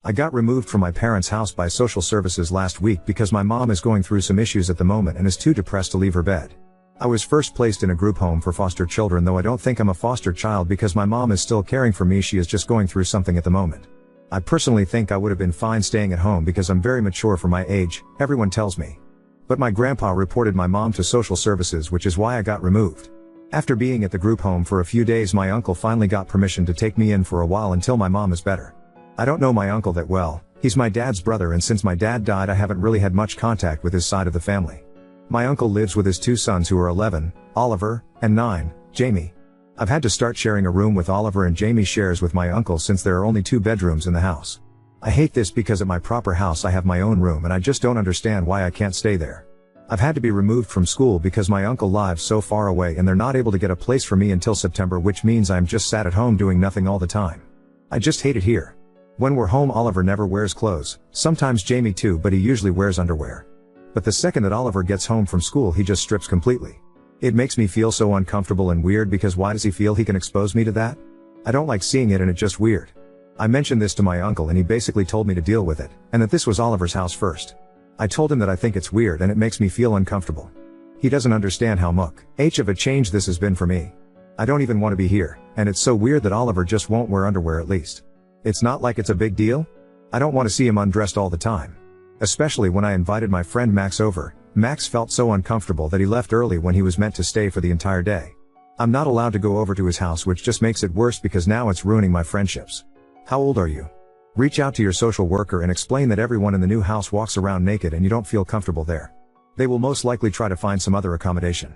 I got removed from my parents' house by social services last week because my mom is going through some issues at the moment and is too depressed to leave her bed. I was first placed in a group home for foster children, though I don't think I'm a foster child because my mom is still caring for me. She is just going through something at the moment. I personally think I would have been fine staying at home because I'm very mature for my age, everyone tells me. But my grandpa reported my mom to social services, which is why I got removed. After being at the group home for a few days, my uncle finally got permission to take me in for a while until my mom is better. I don't know my uncle that well. He's my dad's brother, and since my dad died I haven't really had much contact with his side of the family. My uncle lives with his two sons who are 11, Oliver, and 9, Jamie. I've had to start sharing a room with Oliver, and Jamie shares with my uncle since there are only 2 bedrooms in the house. I hate this because at my proper house I have my own room and I just don't understand why I can't stay there. I've had to be removed from school because my uncle lives so far away and they're not able to get a place for me until September, which means I'm just sat at home doing nothing all the time. I just hate it here. When we're home, Oliver never wears clothes, sometimes Jamie too, but he usually wears underwear. But the second that Oliver gets home from school he just strips completely. It makes me feel so uncomfortable and weird because why does he feel he can expose me to that? I don't like seeing it and it's just weird. I mentioned this to my uncle and he basically told me to deal with it, and that this was Oliver's house first. I told him that I think it's weird and it makes me feel uncomfortable. He doesn't understand how much of a change this has been for me. I don't even want to be here, and it's so weird that Oliver just won't wear underwear at least. It's not like it's a big deal. I don't want to see him undressed all the time. Especially when I invited my friend Max over, Max felt so uncomfortable that he left early when he was meant to stay for the entire day. I'm not allowed to go over to his house, which just makes it worse because now it's ruining my friendships. How old are you? Reach out to your social worker and explain that everyone in the new house walks around naked and you don't feel comfortable there. They will most likely try to find some other accommodation.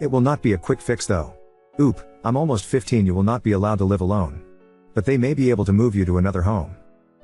It will not be a quick fix though. Oop, I'm almost 15, you will not be allowed to live alone. But they may be able to move you to another home.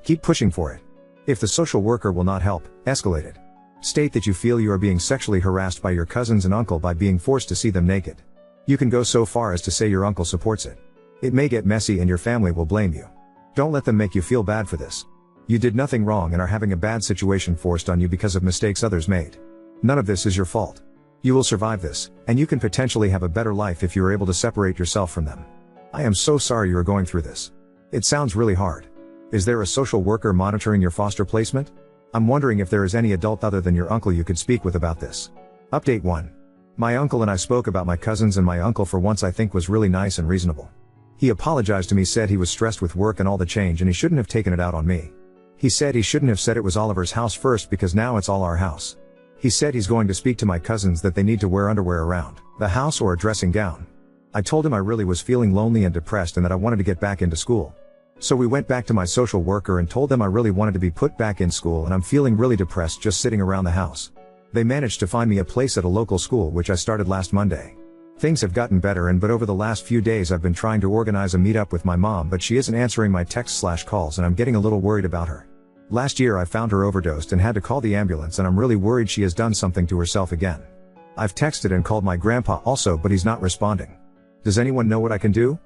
Keep pushing for it. If the social worker will not help, escalate it. State that you feel you are being sexually harassed by your cousins and uncle by being forced to see them naked. You can go so far as to say your uncle supports it. It may get messy and your family will blame you. Don't let them make you feel bad for this. You did nothing wrong and are having a bad situation forced on you because of mistakes others made. None of this is your fault. You will survive this, and you can potentially have a better life if you are able to separate yourself from them. I am so sorry you are going through this. It sounds really hard. Is there a social worker monitoring your foster placement? I'm wondering if there is any adult other than your uncle you could speak with about this. Update 1. My uncle and I spoke about my cousins, and my uncle for once I think was really nice and reasonable. He apologized to me, said he was stressed with work and all the change and he shouldn't have taken it out on me. He said he shouldn't have said it was Oliver's house first because now it's all our house. He said he's going to speak to my cousins that they need to wear underwear around the house or a dressing gown. I told him I really was feeling lonely and depressed and that I wanted to get back into school. So we went back to my social worker and told them I really wanted to be put back in school and I'm feeling really depressed just sitting around the house. They managed to find me a place at a local school which I started last Monday. Things have gotten better, but over the last few days I've been trying to organize a meetup with my mom, but she isn't answering my texts/calls and I'm getting a little worried about her. Last year I found her overdosed and had to call the ambulance, and I'm really worried she has done something to herself again. I've texted and called my grandpa also, but he's not responding. Does anyone know what I can do?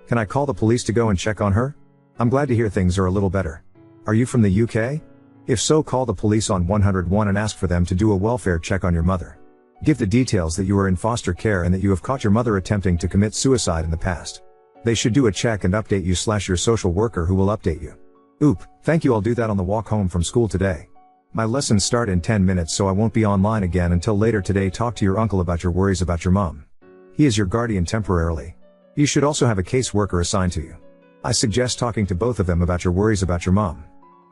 Can I call the police to go and check on her? I'm glad to hear things are a little better. Are you from the UK? If so, call the police on 101 and ask for them to do a welfare check on your mother. Give the details that you are in foster care and that you have caught your mother attempting to commit suicide in the past. They should do a check and update you/your social worker, who will update you. Oop, thank you, I'll do that on the walk home from school today. My lessons start in 10 minutes, so I won't be online again until later today. Talk to your uncle about your worries about your mom. He is your guardian temporarily. You should also have a caseworker assigned to you. I suggest talking to both of them about your worries about your mom.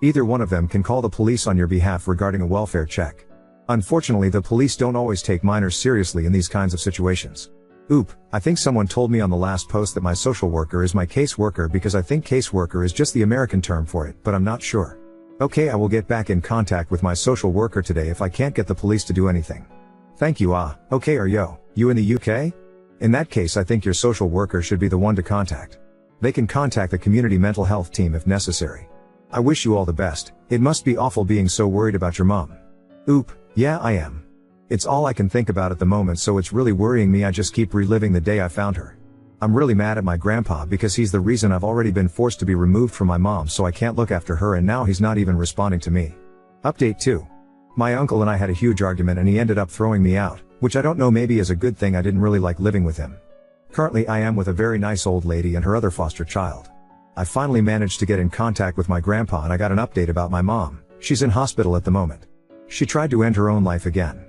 Either one of them can call the police on your behalf regarding a welfare check. Unfortunately, the police don't always take minors seriously in these kinds of situations. Oop, I think someone told me on the last post that my social worker is my caseworker because I think caseworker is just the American term for it, but I'm not sure. Okay, I will get back in contact with my social worker today if I can't get the police to do anything. Thank you. Okay, are you in the UK? In that case, I think your social worker should be the one to contact. They can contact the community mental health team if necessary. I wish you all the best. It must be awful being so worried about your mom. Oop. Yeah, I am. It's all I can think about at the moment, so it's really worrying me. I just keep reliving the day I found her. I'm really mad at my grandpa because he's the reason I've already been forced to be removed from my mom, so I can't look after her, and now he's not even responding to me. Update 2. My uncle and I had a huge argument and he ended up throwing me out, which I don't know, maybe is a good thing. I didn't really like living with him. Currently I am with a very nice old lady and her other foster child. I finally managed to get in contact with my grandpa and I got an update about my mom. She's in hospital at the moment. She tried to end her own life again.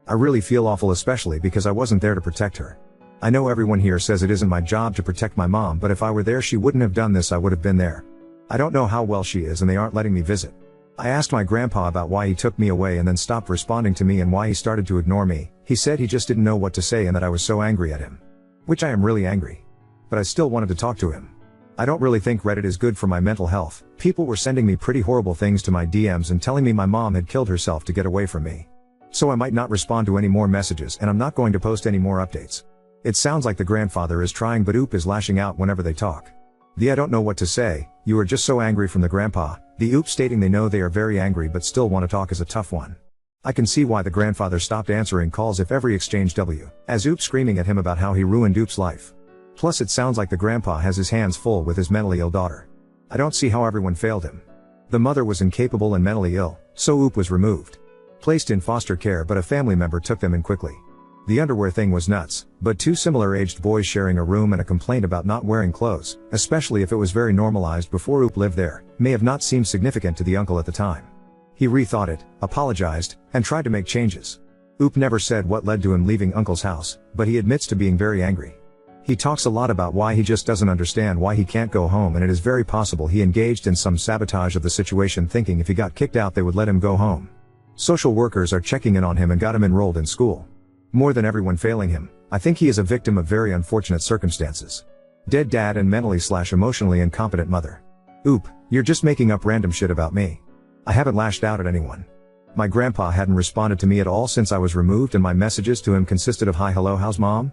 I really feel awful, especially because I wasn't there to protect her. I know everyone here says it isn't my job to protect my mom, but if I were there she wouldn't have done this. I would have been there. I don't know how well she is and they aren't letting me visit. I asked my grandpa about why he took me away and then stopped responding to me and why he started to ignore me. He said he just didn't know what to say and that I was so angry at him. Which I am really angry. But I still wanted to talk to him. I don't really think Reddit is good for my mental health. People were sending me pretty horrible things to my DMs and telling me my mom had killed herself to get away from me. So I might not respond to any more messages and I'm not going to post any more updates. It sounds like the grandfather is trying, but Oop is lashing out whenever they talk. The I don't know what to say, you are just so angry from the grandpa. The Oop stating they know they are very angry but still want to talk is a tough one. I can see why the grandfather stopped answering calls if every exchange as Oop screaming at him about how he ruined Oop's life. Plus it sounds like the grandpa has his hands full with his mentally ill daughter. I don't see how everyone failed him. The mother was incapable and mentally ill, so Oop was removed. Placed in foster care, but a family member took them in quickly. The underwear thing was nuts, but two similar aged boys sharing a room and a complaint about not wearing clothes, especially if it was very normalized before Oop lived there, may have not seemed significant to the uncle at the time. He rethought it, apologized, and tried to make changes. Oop never said what led to him leaving uncle's house, but he admits to being very angry. He talks a lot about why he just doesn't understand why he can't go home, and it is very possible he engaged in some sabotage of the situation, thinking if he got kicked out they would let him go home. Social workers are checking in on him and got him enrolled in school. More than everyone failing him, I think he is a victim of very unfortunate circumstances. Dead dad and mentally/emotionally incompetent mother. Oop, you're just making up random shit about me. I haven't lashed out at anyone. My grandpa hadn't responded to me at all since I was removed, and my messages to him consisted of hi, hello, how's mom?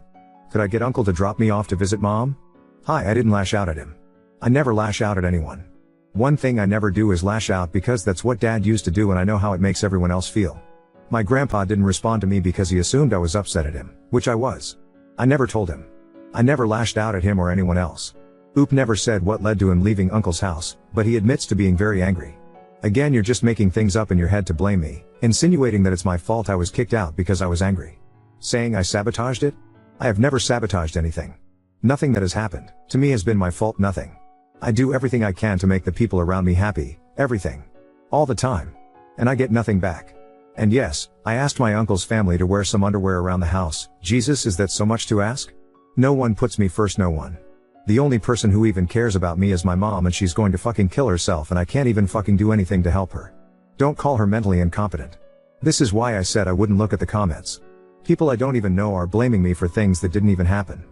Could I get uncle to drop me off to visit mom? Hi, I didn't lash out at him. I never lash out at anyone. One thing I never do is lash out because that's what dad used to do and I know how it makes everyone else feel. My grandpa didn't respond to me because he assumed I was upset at him, which I was. I never told him. I never lashed out at him or anyone else. Oop never said what led to him leaving uncle's house, but he admits to being very angry. Again, you're just making things up in your head to blame me, insinuating that it's my fault I was kicked out because I was angry. Saying I sabotaged it? I have never sabotaged anything. Nothing that has happened to me has been my fault, nothing. I do everything I can to make the people around me happy, everything. All the time. And I get nothing back. And yes, I asked my uncle's family to wear some underwear around the house. Jesus, is that so much to ask? No one puts me first, no one. The only person who even cares about me is my mom, and she's going to fucking kill herself and I can't even fucking do anything to help her. Don't call her mentally incompetent. This is why I said I wouldn't look at the comments. People I don't even know are blaming me for things that didn't even happen.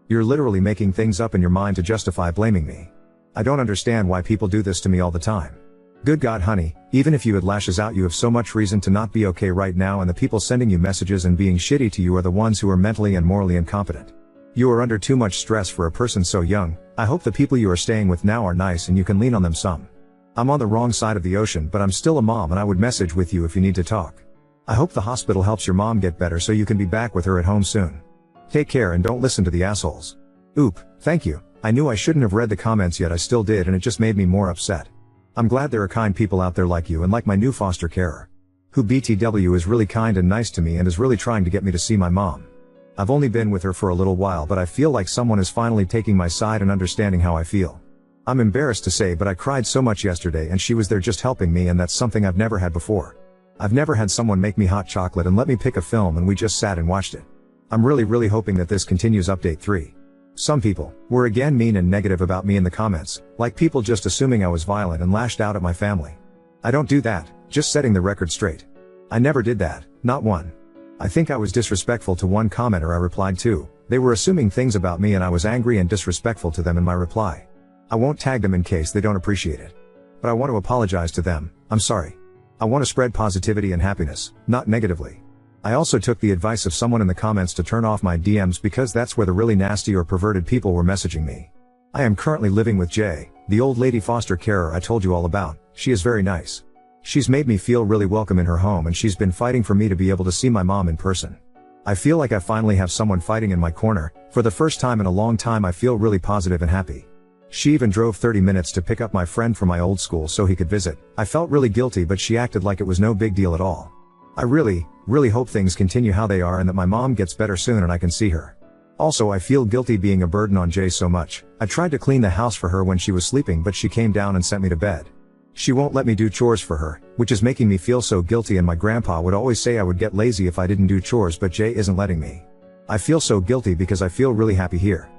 You're literally making things up in your mind to justify blaming me. I don't understand why people do this to me all the time. Good God, honey, even if you had lashes out, you have so much reason to not be okay right now, and the people sending you messages and being shitty to you are the ones who are mentally and morally incompetent. You are under too much stress for a person so young. I hope the people you are staying with now are nice and you can lean on them some. I'm on the wrong side of the ocean, but I'm still a mom and I would message with you if you need to talk. I hope the hospital helps your mom get better so you can be back with her at home soon. Take care and don't listen to the assholes. Oop, thank you. I knew I shouldn't have read the comments, yet I still did, and it just made me more upset. I'm glad there are kind people out there like you and like my new foster carer, who BTW is really kind and nice to me and is really trying to get me to see my mom. I've only been with her for a little while, but I feel like someone is finally taking my side and understanding how I feel. I'm embarrassed to say, but I cried so much yesterday and she was there just helping me, and that's something I've never had before. I've never had someone make me hot chocolate and let me pick a film and we just sat and watched it. I'm really hoping that this continues. Update 3. Some people were again mean and negative about me in the comments, like people just assuming I was violent and lashed out at my family. I don't do that, just setting the record straight. I never did that, not one. I think I was disrespectful to one commenter I replied to. They were assuming things about me and I was angry and disrespectful to them in my reply. I won't tag them in case they don't appreciate it. But I want to apologize to them. I'm sorry. I want to spread positivity and happiness, not negatively. I also took the advice of someone in the comments to turn off my DMs because that's where the really nasty or perverted people were messaging me. I am currently living with Jay, the old lady foster carer I told you all about. She is very nice. She's made me feel really welcome in her home, and she's been fighting for me to be able to see my mom in person. I feel like I finally have someone fighting in my corner. For the first time in a long time I feel really positive and happy. She even drove 30 minutes to pick up my friend from my old school so he could visit. I felt really guilty, but she acted like it was no big deal at all. I really hope things continue how they are and that my mom gets better soon and I can see her. Also, I feel guilty being a burden on Jay so much. I tried to clean the house for her when she was sleeping, but she came down and sent me to bed. She won't let me do chores for her, which is making me feel so guilty, and my grandpa would always say I would get lazy if I didn't do chores, but Jay isn't letting me. I feel so guilty because I feel really happy here.